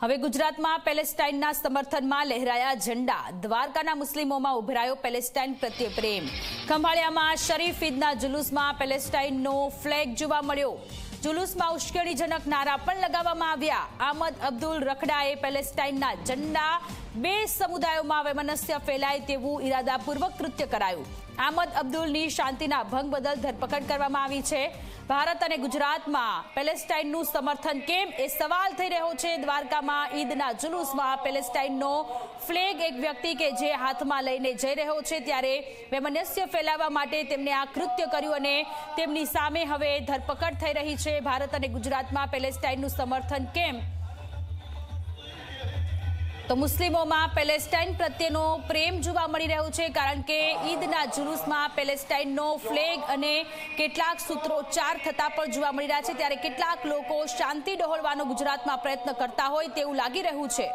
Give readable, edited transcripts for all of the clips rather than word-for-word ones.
હવે ગુજરાતમાં પેલેસ્ટાઇનના સમર્થનમાં લહેરાયા ઝંડા। દ્વારકાના મુસ્લિમોમાં ઉભરાયો પેલેસ્ટાઇન પ્રત્યે પ્રેમ। ખંભાળિયામાં શરીફ ઈદના જુલુસમાં પેલેસ્ટાઇનનો ફ્લેગ જોવા મળ્યો। જુલુસમાં ઉશ્કેરણીજનક નારા પણ લગાવવામાં આવ્યા। આમદ અબ્દુલ રખડાએ પેલેસ્ટાઇનના ઝંડા બે સમુદાયોમાં વૈમનસ્ય ફેલાય તેવું ઇરાદાપૂર્વક કૃત્ય કરાયું। આમદ અબ્દુલની શાંતિના ભંગ બદલ ધરપકડ કરવામાં આવી છે। ભારત અને ગુજરાતમાં પેલેસ્ટાઇનનું સમર્થન કેમ એ સવાલ થઈ રહ્યો છે। દ્વારકામાં ઈદના જુલુસમાં પેલેસ્ટાઇનનો ફ્લેગ એક વ્યક્તિ કે જે હાથમાં લઈને જઈ રહ્યો છે ત્યારે વૈમનસ્ય ફેલાવવા માટે તેમણે આ કૃત્ય કર્યું અને તેમની સામે હવે ધરપકડ થઈ રહી છે। ભારત અને ગુજરાતમાં પેલેસ્ટાઇનનું સમર્થન કેમ તો મુસ્લિમોમાં પેલેસ્ટાઇન પ્રત્યેનો પ્રેમ જોવા મળી રહ્યો છે કારણ કે ઈદના જુલુસમાં પેલેસ્ટાઇનનો ફ્લેગ અને કેટલાક સૂત્રોચ્ચાર થતા પણ જોવા મળી રહ્યા છે ત્યારે કેટલાક લોકો શાંતિ ડહોળવાનો ગુજરાતમાં પ્રયત્ન કરતા હોય તેવું લાગી રહ્યું છે।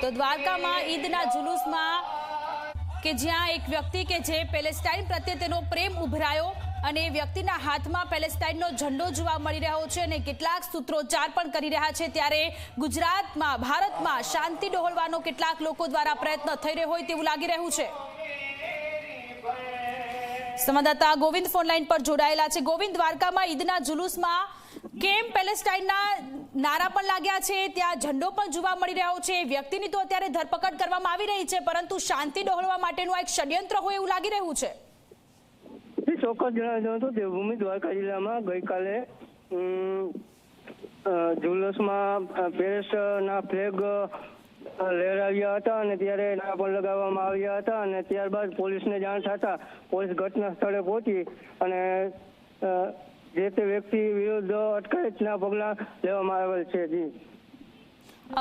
તો દ્વારકામાં ઈદના જુલુસમાં કે જ્યાં એક વ્યક્તિ કે જે પેલેસ્ટાઇન પ્રત્યે તેનો પ્રેમ ઉભરાયો અને વ્યક્તિના હાથમાં પેલેસ્ટાઇનનો ઝંડો જોવા મળી રહ્યો છે અને કેટલાક સૂત્રોચ્ચાર પણ કરી રહ્યા છે ત્યારે ગુજરાતમાં ભારતમાં શાંતિ ડહોળવાનો કેટલાક લોકો દ્વારા પ્રયત્ન થઈ રહ્યો હોય તેવું લાગી રહ્યું છે। સંવાદદાતા ગોવિંદ ફોનલાઈન પર જોડાયેલા છે। ગોવિંદ, દ્વારકામાં ઈદના જુલુસમાં કેમ પેલેસ્ટાઇનના નારા પણ લાગ્યા છે, ત્યાં ઝંડો પણ જોવા મળી રહ્યો છે, વ્યક્તિની તો અત્યારે ધરપકડ કરવામાં આવી રહી છે પરંતુ શાંતિ ડહોળવા માટેનું એક ષડયંત્ર હોય એવું લાગી રહ્યું છે। ચોક્કસ જણાવ્યું હતું દેવભૂમિ દ્વારકા જિલ્લામાં ગઈકાલે જુલુસમાં પેલેસ્ટાઇનના ફ્લેગ લહેરાવ્યા હતા અને ત્યારે નારા પણ લગાવવામાં આવ્યા હતા અને ત્યારબાદ પોલીસને જાણ થતા પોલીસ ઘટના સ્થળે પહોંચી અને જે તે વ્યક્તિ વિરુદ્ધ અટકાયતના પગલાં લેવામાં આવેલ છે। જી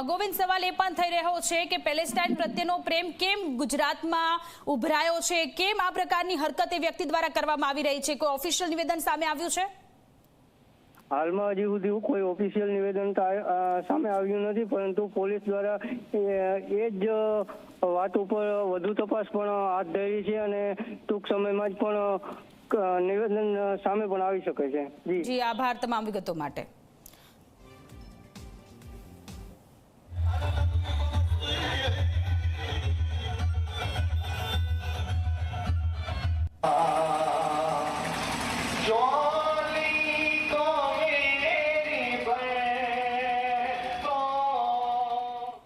ગોવિંદ, સવાલ એ પણ થઈ રહ્યો છે કે પેલેસ્ટાઇન પ્રત્યેનો પ્રેમ કેમ ગુજરાતમાં ઉભરાયો છે, કેમ આ પ્રકારની હરકત એ વ્યક્તિ દ્વારા કરવામાં આવી રહી છે? કોઈ ઓફિશિયલ નિવેદન સામે આવ્યું છે? હાલમાં હજી સુધી કોઈ ઓફિશિયલ નિવેદન સામે આવ્યું નથી પરંતુ પોલીસ દ્વારા એ જ વાત ઉપર વધુ તપાસ પણ હાથ ધરી છે અને ટૂંક સમયમાં જ પણ નિવેદન સામે પણ આવી શકે છે। જી આભાર તમામ વિગતો માટે।